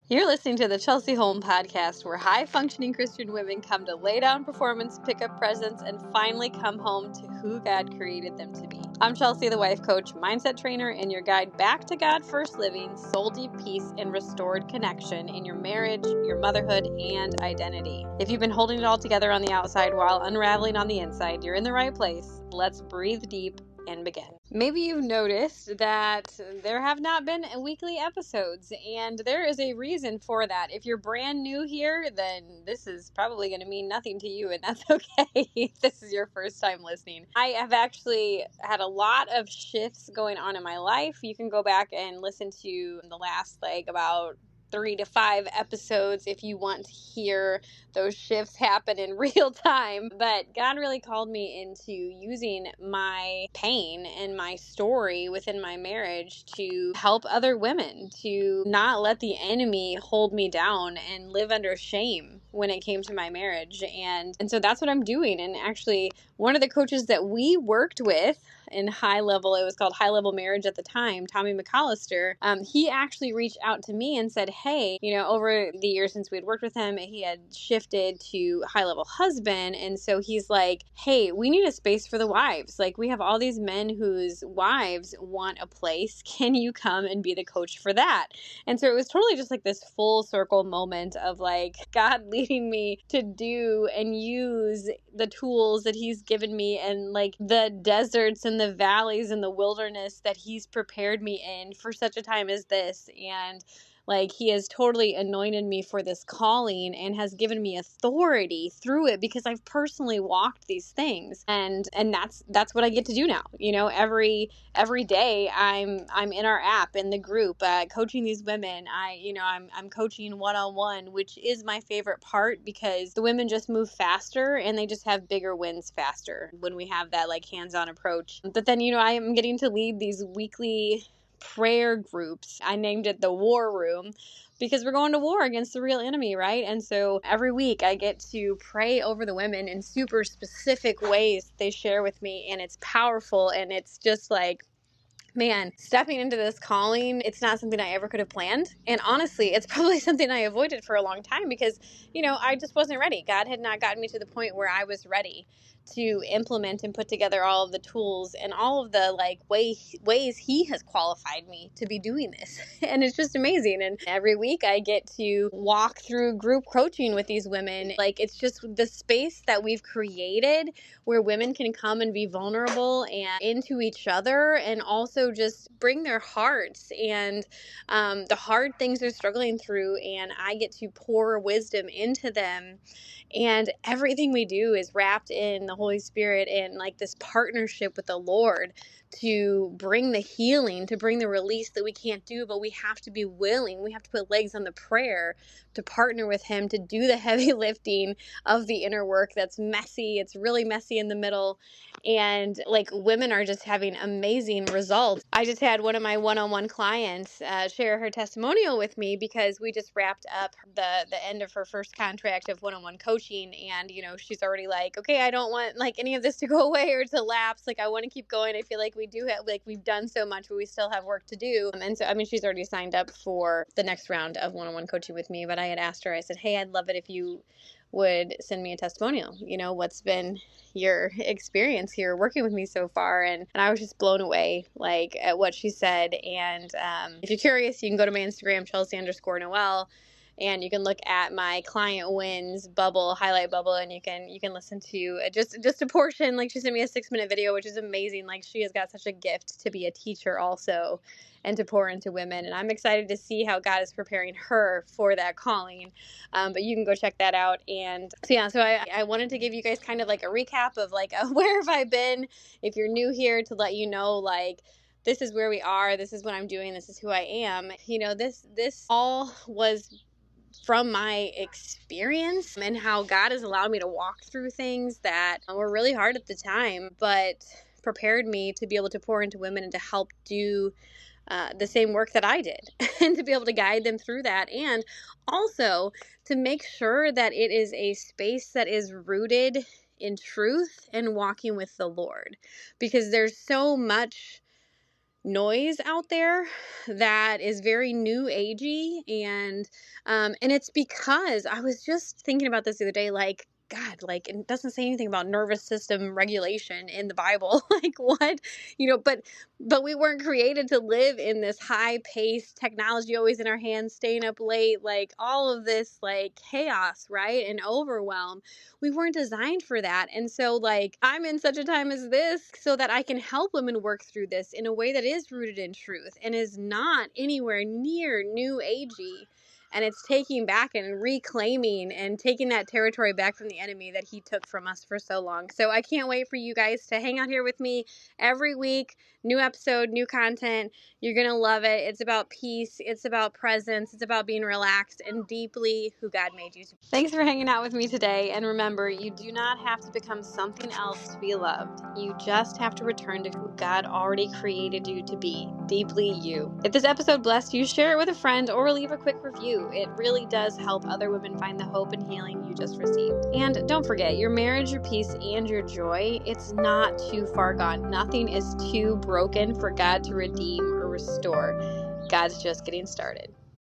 You're listening to the Chelsey Holm Podcast, where high-functioning Christian women come to lay down performance, pick up presents, and finally come home to who God created them to be. I'm Chelsey, the wife coach, mindset trainer, and your guide back to God-first living, soul-deep peace, and restored connection in your marriage, your motherhood, and identity. If you've been holding it all together on the outside while unraveling on the inside, you're in the right place. Let's breathe deep and begin. Maybe you've noticed that there have not been weekly episodes, and there is a reason for that. If you're brand new here, then this is probably going to mean nothing to you, and that's okay if this is your first time listening. I have actually had a lot of shifts going on in my life. You can go back and listen to the last about 3 to 5 episodes if you want to hear those shifts happen in real time. But God really called me into using my pain and my story within my marriage to help other women, to not let the enemy hold me down and live under shame when it came to my marriage. And so that's what I'm doing. And actually, one of the coaches that we worked with in High Level, it was called High Level Marriage at the time, Tommy McAllister, he actually reached out to me and said, hey, over the years since we had worked with him, he had shifted to High Level Husband. And so he's like, hey, we need a space for the wives. We have all these men whose wives want a place. Can you come and be the coach for that? And so it was totally just this full circle moment of God leading me to do and use the tools that he's given me and the deserts and the valleys and the wilderness that he's prepared me in for such a time as this. And he has totally anointed me for this calling and has given me authority through it because I've personally walked these things. And that's what I get to do now. Every day I'm in our app, in the group, coaching these women. I'm coaching one-on-one, which is my favorite part because the women just move faster and they just have bigger wins faster when we have that hands-on approach. But then, I am getting to lead these weekly prayer groups. I named it the War Room because we're going to war against the real enemy, right? And so every week I get to pray over the women in super specific ways they share with me, and it's powerful, and it's just man, stepping into this calling, it's not something I ever could have planned. And honestly, it's probably something I avoided for a long time because, I just wasn't ready. God had not gotten me to the point where I was ready to implement and put together all of the tools and all of the ways he has qualified me to be doing this. And it's just amazing. And every week I get to walk through group coaching with these women. It's just the space that we've created where women can come and be vulnerable and into each other and also just bring their hearts and the hard things they're struggling through. And I get to pour wisdom into them. And everything we do is wrapped in the Holy Spirit and this partnership with the Lord to bring the healing, to bring the release that we can't do, but we have to be willing. We have to put legs on the prayer to partner with him to do the heavy lifting of the inner work that's messy. It's really messy in the middle. And women are just having amazing results. I just had one of my one-on-one clients share her testimonial with me because we just wrapped up the end of her first contract of one-on-one coaching. And, she's already okay, I don't want any of this to go away or to lapse. I want to keep going. I feel we do have, we've done so much, but we still have work to do. And so, she's already signed up for the next round of one-on-one coaching with me. But I had asked her, I said, hey, I'd love it if you would send me a testimonial. What's been your experience here working with me so far? And I was just blown away at what she said. And if you're curious, you can go to my Instagram, Chelsey_Noel, and you can look at my client wins bubble, highlight bubble, and you can listen to just a portion. She sent me a 6-minute video, which is amazing. She has got such a gift to be a teacher also and to pour into women. And I'm excited to see how God is preparing her for that calling. But you can go check that out. And so I wanted to give you guys kind of a recap of where have I been if you're new here, to let you know this is where we are, this is what I'm doing, this is who I am. This all was from my experience and how God has allowed me to walk through things that were really hard at the time, but prepared me to be able to pour into women and to help do the same work that I did and to be able to guide them through that. And also to make sure that it is a space that is rooted in truth and walking with the Lord, because there's so much noise out there that is very new agey, and it's because I was just thinking about this the other day, like, God, like, it doesn't say anything about nervous system regulation in the Bible. Like, what, but we weren't created to live in this high paced technology always in our hands, staying up late, like all of this like chaos, right? And overwhelm. We weren't designed for that. And so like, I'm in such a time as this so that I can help women work through this in a way that is rooted in truth and is not anywhere near new agey. And it's taking back and reclaiming and taking that territory back from the enemy that he took from us for so long. So I can't wait for you guys to hang out here with me every week. New episode, new content. You're going to love it. It's about peace. It's about presence. It's about being relaxed and deeply who God made you to be. Thanks for hanging out with me today. And remember, you do not have to become something else to be loved. You just have to return to who God already created you to be, deeply you. If this episode blessed you, share it with a friend or leave a quick review. It really does help other women find the hope and healing you just received. And don't forget, your marriage, your peace, and your joy, it's not too far gone. Nothing is too broken for God to redeem or restore. God's just getting started.